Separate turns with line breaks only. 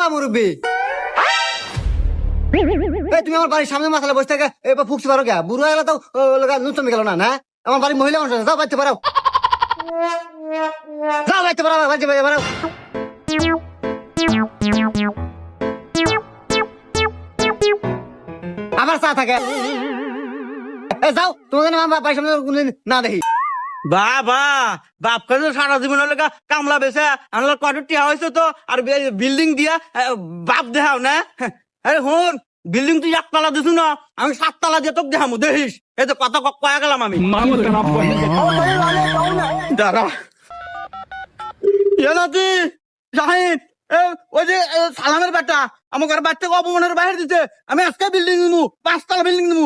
বালা মুরব্বী তুমি আমার বাড়ির সামনে মাথালে বসে থাকে এবার ফুকছি পারো কে বুড়ো গেলে তো নুচমে গেল না না আমার বাড়ির মহিলা মানুষ আছে, যাও বাইতে পারো যাও বাইতে পারো বাইতে পারো আমার চা থাকে যাও তোমাদের আমার বাড়ির সামনে কোনদিন না দেখি
বাবা বাপ কাছে সারা জীবন লেগা কামলা বেসে আমার কত টিয়া হয়েছে তো আর বিল্ডিং দিয়া বাপ দেখাও না আরে হুন বিল্ডিং তুই একতলা দিছু না আমি 7 তলা দিয়ে তোকে দেখামু দেখিস এই তো কথা কয়া গেলাম আমি দাঁড়া ইয়ে নাতি শাহিন ওই যে সালামের বেটা আমার ঘর বাচ্চাকে অপমানের বাইরে দিতে আমি আজকে বিল্ডিং নিবো 5 তলা বিল্ডিং নিবো